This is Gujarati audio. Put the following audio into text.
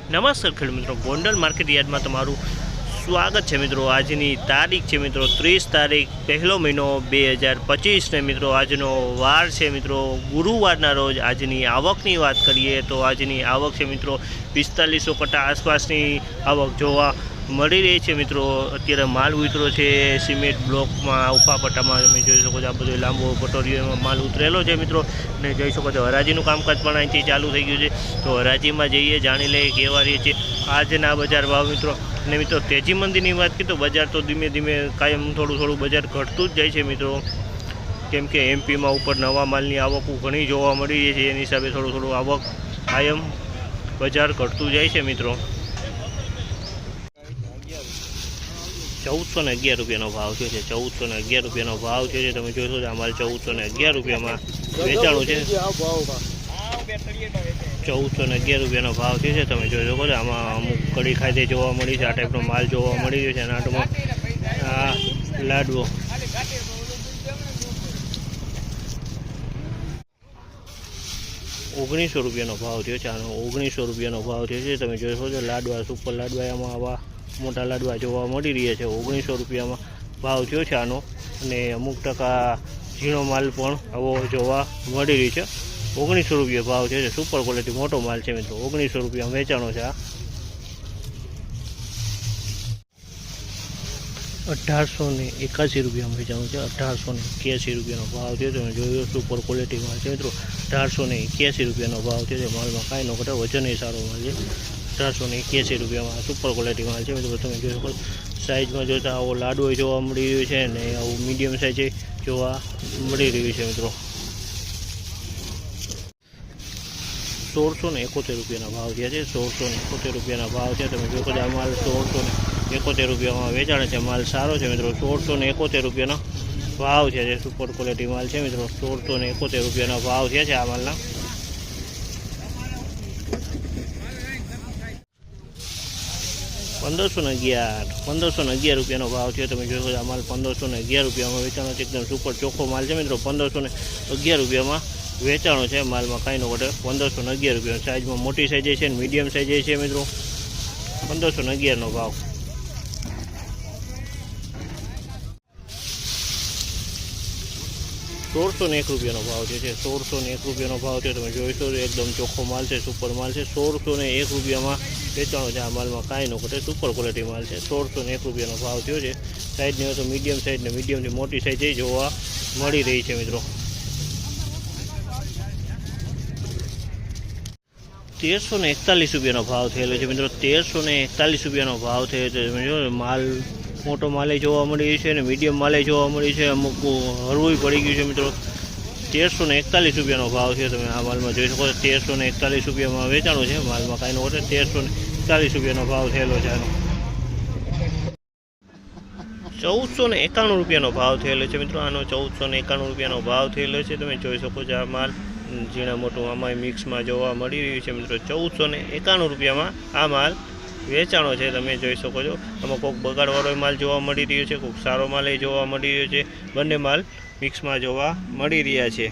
નમસ્કાર ખેડૂત મિત્રો, ગોંડલ માર્કેટ યાર્ડમાં તમારું સ્વાગત છે મિત્રો। આજની તારીખ છે મિત્રો 30 તારીખ પહેલો મહિનો 2025 ને મિત્રો આજનો વાર છે મિત્રો ગુરુવારના રોજ। આજની આવકની વાત કરીએ તો આજની આવક છે મિત્રો 4500 કટ્ટા આસપાસની આવક જોવા મળી રહી છે મિત્રો। અત્યારે માલ ઉતરો છે સિમેન્ટ બ્લોકમાં, ઉપા પટ્ટામાં તમે જોઈ શકો છો। આ બધો લાંબો પટોરીઓમાં માલ ઉતરેલો છે મિત્રો ને જોઈ શકો છો। હરાજીનું કામકાજ પણ અહીંથી ચાલુ થઈ ગયું છે, તો હરાજીમાં જઈએ જાણી લઈએ કેવા રહે છે આજના બજાર ભાવ મિત્રો। અને મિત્રો તેજી મંદીની વાત કરીએ તો બજાર તો ધીમે ધીમે કાયમ થોડું બજાર ઘટતું જ જાય છે મિત્રો, કેમ કે એમપીમાં ઉપર નવા માલની આવક ઘણી જોવા મળી રહી છે, એની હિસાબે થોડું આવક કાયમ બજાર ઘટતું જાય છે મિત્રો। 1411 રૂપિયાનો ભાવ છે। 1411 રૂપિયાનો ભાવ છે। તમે જોશો આ માલ 1411 રૂપિયામાં વેચાણું છે। 1411 રૂપિયાનો ભાવ છે। તમે જોઈ શકો છો આમાં અમુક કડી ખાતે જોવા મળી છે, આ ટાઈપનો માલ જોવા મળી રહ્યો છે। અને આટમાં આ લાડવો 1900 રૂપિયાનો ભાવ થયો છે। આનો 1900 રૂપિયાનો ભાવ થયો છે। તમે જોઈ શકો છો લાડવા, સુપર લાડવા, આમાં આવા મોટા લાડવા જોવા મળી રહ્યા છે। 1900 રૂપિયામાં ભાવ થયો છે આનો। અને અમુક ટકા ઝીણો માલ પણ આવો જોવા મળી રહ્યો છે। 1900 રૂપિયા ભાવ છે। સુપર ક્વોલિટી મોટો માલ છે મિત્રો, 1900 રૂપિયા વેચાણો છે। આ 1881 રૂપિયામાં વેચાણું છે। 1881 રૂપિયાનો ભાવ છે। તમે જોયો સુપર ક્વોલિટી માલ છે મિત્રો, 1881 રૂપિયાનો ભાવ છે। માલમાં કાંઈ ન ઘટે, વજન સારો માલ છે। 1881 રૂપિયામાં સુપર ક્વોલિટી માલ છે મિત્રો। તમે જોઈ શકો સાઇઝમાં જોતા આવો લાડવો જોવા મળી રહ્યો છે ને આવું મીડિયમ સાઇઝ જોવા મળી રહ્યું છે મિત્રો। 1671 રૂપિયાના ભાવ થયા છે। 1671 રૂપિયાના ભાવ છે। તમે જોઈ શકો આ માલ 1671 રૂપિયામાં વેચાણ છે। માલ સારો છે મિત્રો, 1671 રૂપિયાનો ભાવ છે। સુપર ક્વોલિટી માલ છે મિત્રો, 1671 રૂપિયાના ભાવ છે આ માલના। 1511 રૂપિયાનો ભાવ છે। તમે જોઈ શકો આ માલ 1511 રૂપિયામાં વેચાણો છે। એકદમ સુપર ચોખ્ખો માલ છે મિત્રો, 1511 રૂપિયામાં વેચાણો છે। માલમાં કાંઈ ન ઘટે, 1511 રૂપિયા। સાઇઝમાં મોટી સાઇઝ છે ને મીડિયમ સાઇઝ છે મિત્રો, 1511નો ભાવ। 1601 રૂપિયાનો ભાવ છે। 1601 રૂપિયાનો ભાવ છે। તમે જોઈશો એકદમ ચોખ્ખો માલ છે, સુપર માલ છે। 1601 રૂપિયામાં વેચાણો છે આ માલમાં કાંઈ ન ઘટે, સુપર ક્વોલિટી માલ છે। 1601 રૂપિયાનો ભાવ થયો છે। સાઇઝની હોય તો મીડિયમ સાઇઝ ને મીડિયમથી મોટી સાઇઝ જોવા મળી રહી છે મિત્રો। 1341 રૂપિયાનો ભાવ થયેલો છે મિત્રો, 1341 રૂપિયાનો ભાવ થયો છે। તમે જો માલ મોટો માલે જોવા મળી છે અને મીડિયમ માલે જોવા મળી છે, અમુક હળવું પડી ગયું છે મિત્રો। 1341 રૂપિયાનો ભાવ છે। તમે આ માલમાં જોઈ શકો છો 1341 રૂપિયામાં વેચાણું છે। માલમાં કાંઈ ન ઘટે, 1341 રૂપિયાનો ભાવ થયેલો છે આનો। 1491 રૂપિયાનો ભાવ થયેલો છે મિત્રો, આનો 1491 રૂપિયાનો ભાવ થયેલો છે। તમે જોઈ શકો છો આ માલ ઝીણા મોટું આમાં મિક્સમાં જોવા મળી રહ્યું છે મિત્રો। 1491 રૂપિયામાં આ માલ વેચાણો છે। તમે જોઈ શકો છો આમાં કોઈક બગાડવાળો માલ જોવા મળી રહ્યો છે, કોઈક સારો માલ જોવા મળી રહ્યો છે, બંને માલ મિક્સમાં જોવા મળી રહ્યા છે।